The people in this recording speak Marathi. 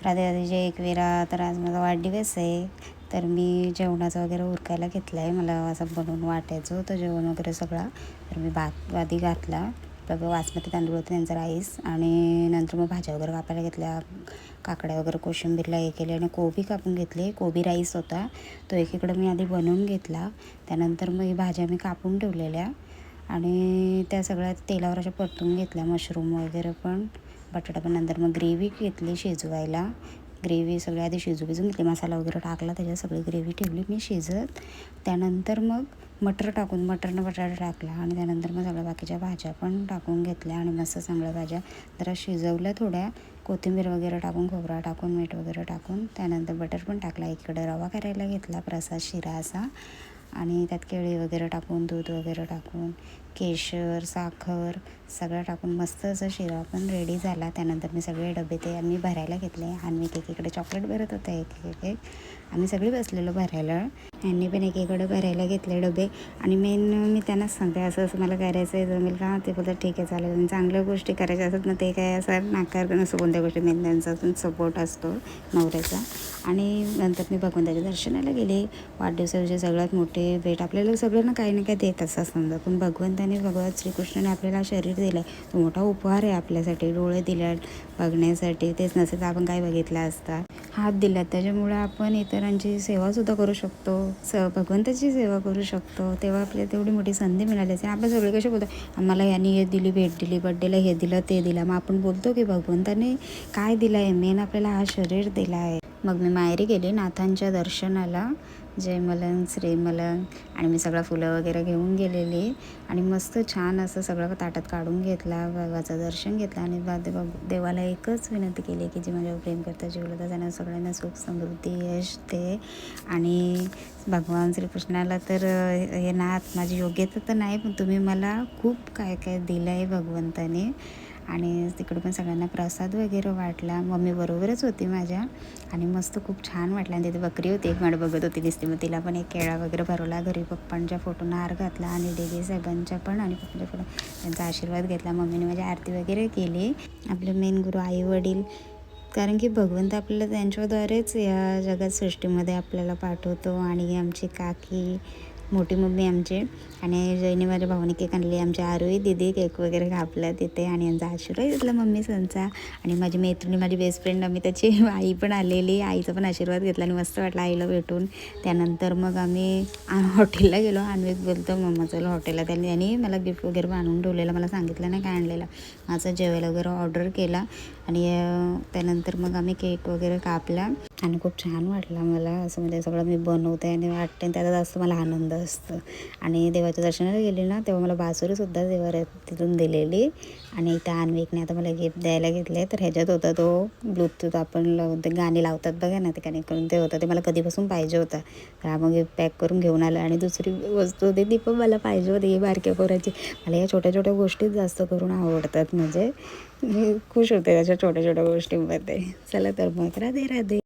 राधे राधे जय एकविरा. तर आज माझा वाढदिवस आहे, तर मी जेवणाचं वगैरे उरकायला घेतलं आहे. मला असं बनवून वाटायचं होतं जेवण वगैरे सगळं. तर मी भात आधी घातला, तर बासमती तांदूळ होते त्यांचा राईस, आणि नंतर मग भाज्या वगैरे कापायला घेतल्या. काकड्या वगैरे कोशिंबीरला हे केले आणि कोबी कापून घेतले. कोबी राईस होता तो एकीकडं मी आधी बनवून घेतला. त्यानंतर मग ही भाज्या मी कापून ठेवलेल्या आणि त्या सगळ्या तेलावर अशा परतून घेतल्या. मशरूम वगैरे पण, बटाटा पण. नंतर मग ग्रेव्ही घेतली शिजवायला. ग्रेव्ही सगळी आधी भिजून घेतली, मसाला वगैरे टाकला, त्याच्यात सगळी ग्रेव्ही ठेवली मी शिजत. त्यानंतर मग मटरनं बटाटा टाकला आणि त्यानंतर मग सगळ्या बाकीच्या भाज्या पण टाकून घेतल्या आणि मस्त चांगल्या भाज्या जरा शिजवल्या थोड्या. कोथिंबीर वगैरे टाकून, खोबरा टाकून, मीठ वगैरे टाकून, त्यानंतर बटर पण टाकला. इकडे रवा करायला घेतला, प्रसाद शिरा असा, आणि त्यात केळी वगैरे टाकून, दूध वगैरे टाकून, केशर, साखर सगळं टाकून मस्त असं शिरा पण रेडी झाला. त्यानंतर मी सगळे डबे ते आम्ही भरायला घेतले. आणि एकीकडे चॉकलेट भरत होता, एक आम्ही सगळे बसलेलो भरायला. यांनी पण एकीकडे भरायला घेतले डबे. आणि मेन मी त्यांनाच सांगते असं असं मला करायचं आहे, जमेल का? ते बोलतात ठीक आहे चालेल. आणि चांगल्या गोष्टी करायच्या असतात ना, ते काय असं नाकार नसतं कोणत्या गोष्टी. मेन त्यांचा पण सपोर्ट असतो नवऱ्याचा. आणि नंतर मी भगवंताच्या दर्शनाला गेले. वाढदिवसाचे सगळ्यात मोठे भेट आपल्याला सगळ्यांना काही ना काही देत असं समजा, पण भगवंताने, भगवत श्रीकृष्णाने आपल्याला शरीर दिलं आहे, तो मोठा उपहार आहे आपल्यासाठी. डोळे दिले बघण्यासाठी, तेच नसेल तर आपण काय बघितलं असता. हात दिला त्याच्यामुळे आपण इतरांची सेवासुद्धा करू शकतो, भगवंताची सेवा करू शकतो. तेव्हा आपल्याला तेवढी मोठी संधी मिळाली असेल. आपण सगळे कसे बोलतो, आम्हाला यांनी हे दिली, भेट दिली, बड्डेला हे दिलं ते दिलं. मग आपण बोलतो की भगवंताने काय दिलं आहे? मेन आपल्याला हा शरीर दिला आहे. मग मी माहेरी गेले नाथांच्या दर्शनाला, जय मलंग, श्री मलंग. आणि मी सगळं फुलं वगैरे घेऊन गेलेली आणि मस्त छान असं सगळं ताटात काढून घेतला, बाबाचं दर्शन घेतलं. आणि देवाला एकच विनंती केली की जे माझ्यावर प्रेम करता जीवलं तर त्यांना सगळ्यांना सुख, समृद्धी, यश दे. आणि भगवान श्रीकृष्णाला तर हे नाथ, माझी योग्यता तर नाही, पण तुम्ही मला खूप काय काय दिलं आहे भगवंताने. आणि तिकडे पण सगळ्यांना प्रसाद वगैरे वाटला. मम्मी बरोबरच होती माझ्या, आणि मस्त खूप छान वाटलं. आणि तिथे बकरी होती, एक माड बघत होती दिसते, मग तिला पण एक केळा वगैरे भरवला. घरी पप्पांच्या फोटोना हार घातला आणि डेगी साहेबांच्या पण, आणि पप्पांच्या फोटो त्यांचा आशीर्वाद घेतला. मम्मीने माझी आरती वगैरे केली. आपले मेन गुरु आई वडील, कारण की भगवंत आपल्याला त्यांच्याद्वारेच या जगात सृष्टीमध्ये आपल्याला पाठवतो. आणि आमची काकी, मोठी मम्मी आमची, आणि जयने माझ्या भावाने केक आणले. आमची आरोही दिदी केक वगैरे कापला तिथे, आणि यांचा आशीर्वाद घेतला मम्मी संचा. आणि माझी मैत्रिणी, माझी बेस्ट फ्रेंड त्याची आई पण आलेली, आईचा पण आशीर्वाद घेतला आणि मस्त वाटलं आईला भेटून. त्यानंतर मग आम्ही हॉटेलला गेलो. अन्विक बोलतो मम्मा चला हॉटेलला. त्यांनी मला गिफ्ट वगैरे आणून ठेवलेलं, मला सांगितलं नाही काय आणलेलं. माझं जेवायला वगैरे ऑर्डर केला. आणि त्यानंतर मग आम्ही केक वगैरे कापला आणि खूप छान वाटलं मला. असं म्हणजे सगळं मी बनवते आणि वाटते, त्याचा जास्त मला आनंद असतं. आणि देवाच्या दर्शनाला गेली ना, तेव्हा मला बासुरीसुद्धा देवा तिथून दिलेली. आणि त्या अन्विकने आता मला गिफ्ट द्यायला घेतले. तर ह्याच्यात होता तो ब्लूटूथ, आपण ते गाणी लावतात बघा ना, ते कनेक्ट करून ते होतं. ते मला कधीपासून पाहिजे होतं, तर हा मग पॅक करून घेऊन आला. आणि दुसरी वस्तू होती ती पण मला पाहिजे होती, ही बारक्या पोराची. मला या छोट्या छोट्या गोष्टीच जास्त करून आवडतात, म्हणजे मी खुश होते त्याच्या छोट्या छोट्या गोष्टींमध्ये. चला तर मग राधे राधे.